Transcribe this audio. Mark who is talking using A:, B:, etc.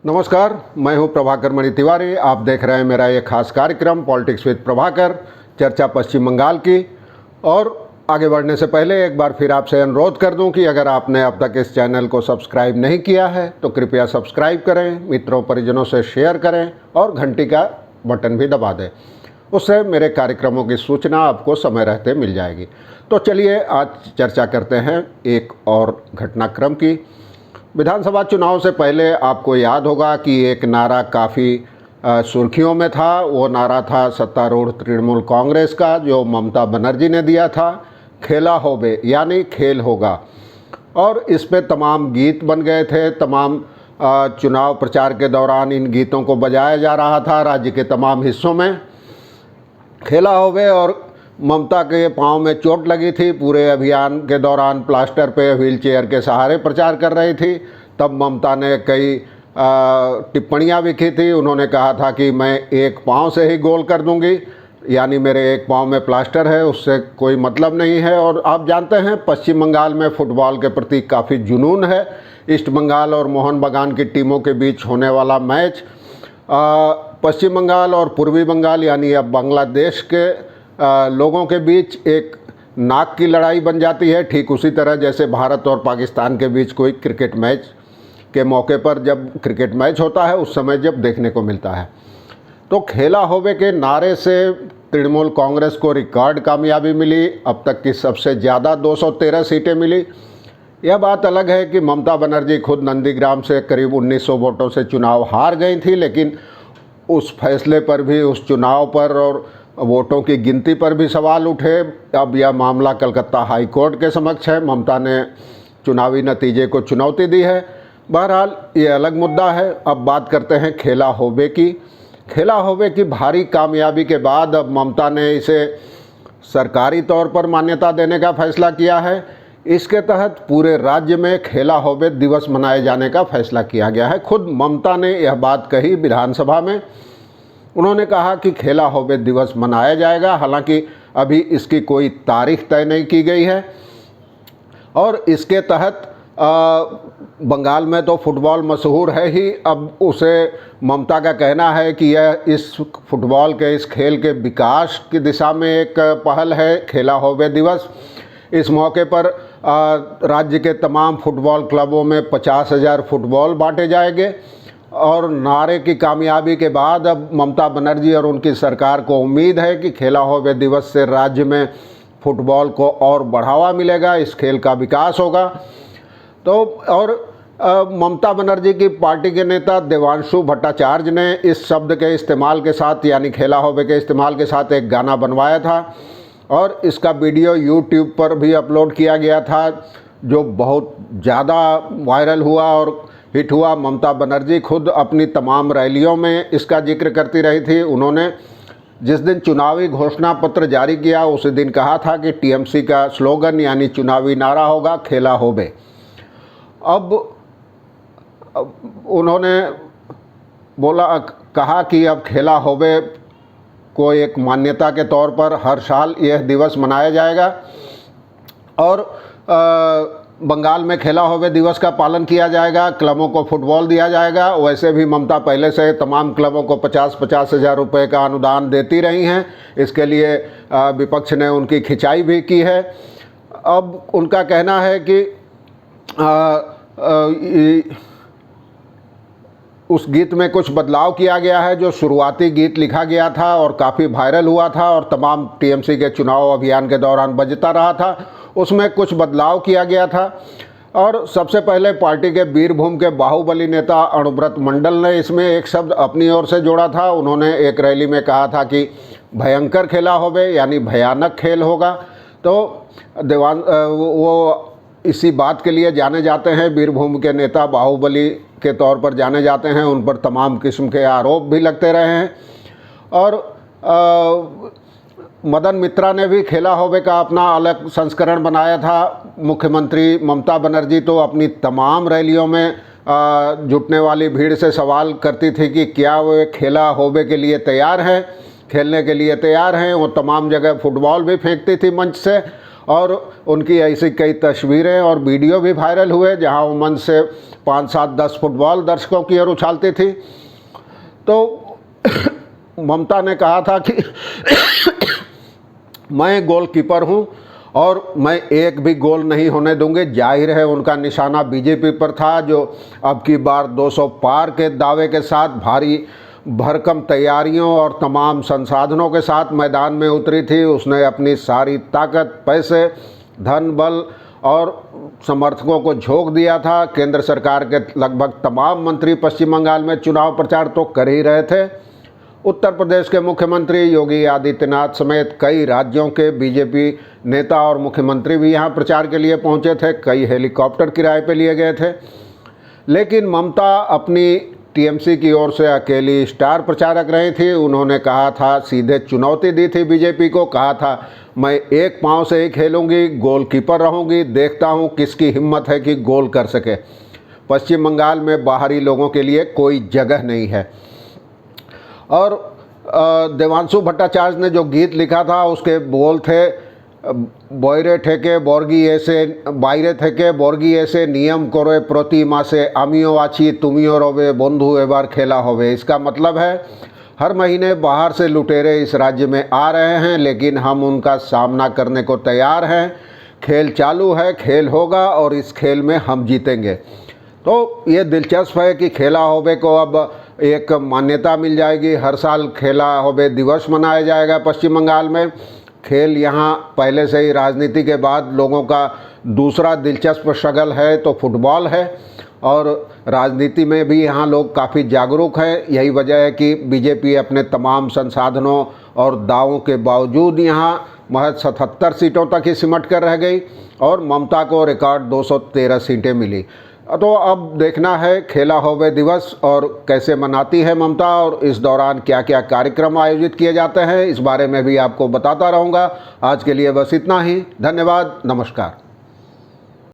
A: नमस्कार, मैं हूं प्रभाकर मणि तिवारी। आप देख रहे हैं मेरा ये खास कार्यक्रम पॉलिटिक्स विद प्रभाकर, चर्चा पश्चिम बंगाल की। और आगे बढ़ने से पहले एक बार फिर आपसे अनुरोध कर दूं कि अगर आपने अब तक इस चैनल को सब्सक्राइब नहीं किया है तो कृपया सब्सक्राइब करें, मित्रों परिजनों से शेयर करें और घंटी का बटन भी दबा दें। उससे मेरे कार्यक्रमों की सूचना आपको समय रहते मिल जाएगी। तो चलिए आज चर्चा करते हैं एक और घटनाक्रम की। विधानसभा चुनाव से पहले आपको याद होगा कि एक नारा काफ़ी सुर्खियों में था। वो नारा था सत्तारूढ़ तृणमूल कांग्रेस का, जो ममता बनर्जी ने दिया था, खेला होबे यानी खेल होगा। और इस पे तमाम गीत बन गए थे। तमाम चुनाव प्रचार के दौरान इन गीतों को बजाया जा रहा था राज्य के तमाम हिस्सों में। खेला होबे और ममता के पांव में चोट लगी थी। पूरे अभियान के दौरान प्लास्टर पे व्हीलचेयर के सहारे प्रचार कर रही थी। तब ममता ने कई टिप्पणियां भी की थी। उन्होंने कहा था कि मैं एक पांव से ही गोल कर दूंगी, यानी मेरे एक पांव में प्लास्टर है, उससे कोई मतलब नहीं है। और आप जानते हैं पश्चिम बंगाल में फुटबॉल के प्रति काफ़ी जुनून है। ईस्ट बंगाल और मोहन बागान की टीमों के बीच होने वाला मैच पश्चिम बंगाल और पूर्वी बंगाल यानी अब बांग्लादेश के लोगों के बीच एक नाक की लड़ाई बन जाती है। ठीक उसी तरह जैसे भारत और पाकिस्तान के बीच कोई क्रिकेट मैच के मौके पर जब क्रिकेट मैच होता है उस समय जब देखने को मिलता है। तो खेला होवे के नारे से तृणमूल कांग्रेस को रिकॉर्ड कामयाबी मिली। अब तक की सबसे ज़्यादा 213 सीटें मिली। यह बात अलग है कि ममता बनर्जी खुद नंदीग्राम से करीब 1900 वोटों से चुनाव हार गई थी, लेकिन उस फैसले पर भी, उस चुनाव पर और वोटों की गिनती पर भी सवाल उठे। अब यह मामला कलकत्ता हाई कोर्ट के समक्ष है। ममता ने चुनावी नतीजे को चुनौती दी है। बहरहाल ये अलग मुद्दा है। अब बात करते हैं खेला होबे की। खेला होबे की भारी कामयाबी के बाद अब ममता ने इसे सरकारी तौर पर मान्यता देने का फैसला किया है। इसके तहत पूरे राज्य में खेला होबे दिवस मनाए जाने का फैसला किया गया है। खुद ममता ने यह बात कही विधानसभा में। उन्होंने कहा कि खेला होबे दिवस मनाया जाएगा। हालांकि अभी इसकी कोई तारीख तय नहीं की गई है। और इसके तहत बंगाल में तो फुटबॉल मशहूर है ही। अब उसे ममता का कहना है कि यह इस फुटबॉल के, इस खेल के विकास की दिशा में एक पहल है खेला होबे दिवस। इस मौके पर राज्य के तमाम फुटबॉल क्लबों में 50,000 फुटबॉल बांटे जाएंगे। और नारे की कामयाबी के बाद अब ममता बनर्जी और उनकी सरकार को उम्मीद है कि खेला होबे दिवस से राज्य में फुटबॉल को और बढ़ावा मिलेगा, इस खेल का विकास होगा। तो और ममता बनर्जी की पार्टी के नेता देवांशु भट्टाचार्य ने इस शब्द के इस्तेमाल के साथ, यानी खेला होबे के इस्तेमाल के साथ एक गाना बनवाया था और इसका वीडियो यूट्यूब पर भी अपलोड किया गया था, जो बहुत ज़्यादा वायरल हुआ और हिट हुआ। ममता बनर्जी खुद अपनी तमाम रैलियों में इसका जिक्र करती रही थी। उन्होंने जिस दिन चुनावी घोषणा पत्र जारी किया उसी दिन कहा था कि टीएमसी का स्लोगन यानी चुनावी नारा होगा खेला होबे। अब उन्होंने कहा कि अब खेला होबे को एक मान्यता के तौर पर हर साल यह दिवस मनाया जाएगा और बंगाल में खेला होबे दिवस का पालन किया जाएगा। क्लबों को फुटबॉल दिया जाएगा। वैसे भी ममता पहले से तमाम क्लबों को 50-50 हज़ार रुपये का अनुदान देती रही हैं। इसके लिए विपक्ष ने उनकी खिंचाई भी की है। अब उनका कहना है कि उस गीत में कुछ बदलाव किया गया है। जो शुरुआती गीत लिखा गया था और काफ़ी वायरल हुआ था और तमाम टीएमसी के चुनाव अभियान के दौरान बजता रहा था, उसमें कुछ बदलाव किया गया था। और सबसे पहले पार्टी के बीरभूम के बाहुबली नेता अणुव्रत मंडल ने इसमें एक शब्द अपनी ओर से जोड़ा था। उन्होंने एक रैली में कहा था कि भयंकर खेला होबे यानी भयानक खेल होगा। तो वो इसी बात के लिए जाने जाते हैं। बीरभूम के नेता बाहुबली के तौर पर जाने जाते हैं। उन पर तमाम किस्म के आरोप भी लगते रहे हैं। और मदन मित्रा ने भी खेला होबे का अपना अलग संस्करण बनाया था। मुख्यमंत्री ममता बनर्जी तो अपनी तमाम रैलियों में जुटने वाली भीड़ से सवाल करती थी कि क्या वो खेला होबे के लिए तैयार हैं, खेलने के लिए तैयार हैं। वो तमाम जगह फुटबॉल भी फेंकती थी मंच से और उनकी ऐसी कई तस्वीरें और वीडियो भी वायरल हुए जहां वो मंच से 5, 7, 10 फुटबॉल दर्शकों की ओर उछालती थी। तो ममता ने कहा था कि मैं गोलकीपर हूं और मैं एक भी गोल नहीं होने दूंगी। जाहिर है उनका निशाना बीजेपी पर था, जो अब की बार 200 पार के दावे के साथ भारी भरकम तैयारियों और तमाम संसाधनों के साथ मैदान में उतरी थी। उसने अपनी सारी ताकत, पैसे, धन बल और समर्थकों को झोंक दिया था। केंद्र सरकार के लगभग तमाम मंत्री पश्चिम बंगाल में चुनाव प्रचार तो कर ही रहे थे। उत्तर प्रदेश के मुख्यमंत्री योगी आदित्यनाथ समेत कई राज्यों के बीजेपी नेता और मुख्यमंत्री भी यहां प्रचार के लिए पहुंचे थे। कई हेलीकॉप्टर किराए पे लिए गए थे। लेकिन ममता अपनी टीएमसी की ओर से अकेली स्टार प्रचारक रही थी। उन्होंने कहा था, सीधे चुनौती दी थी बीजेपी को, कहा था मैं एक पांव से ही खेलूंगी, गोलकीपर रहूंगी, देखता हूं किसकी हिम्मत है कि गोल कर सके। पश्चिम बंगाल में बाहरी लोगों के लिए कोई जगह नहीं है। और देवांशु भट्टाचार्य ने जो गीत लिखा था उसके बोल थे, बॉयरे ठेके बर्गी ऐसे बायरे ठेके बर्गी ऐसे नियम करे प्रति मासे आमियो आछी तुमियो रवे बंधु एबार खेला होवे। इसका मतलब है हर महीने बाहर से लुटेरे इस राज्य में आ रहे हैं, लेकिन हम उनका सामना करने को तैयार हैं। खेल चालू है, खेल होगा और इस खेल में हम जीतेंगे। तो ये दिलचस्प है कि खेला होवे को अब एक मान्यता मिल जाएगी। हर साल खेला होवे दिवस मनाया जाएगा पश्चिम बंगाल में। खेल यहाँ पहले से ही राजनीति के बाद लोगों का दूसरा दिलचस्प शगल है तो फुटबॉल है, और राजनीति में भी यहाँ लोग काफ़ी जागरूक हैं। यही वजह है कि बीजेपी अपने तमाम संसाधनों और दावों के बावजूद यहाँ महज 77 सीटों तक ही सिमट कर रह गई और ममता को रिकॉर्ड 213 सीटें मिली। तो अब देखना है खेला होवे दिवस और कैसे मनाती है ममता, और इस दौरान क्या क्या कार्यक्रम आयोजित किए जाते हैं, इस बारे में भी आपको बताता रहूँगा। आज के लिए बस इतना ही। धन्यवाद, नमस्कार।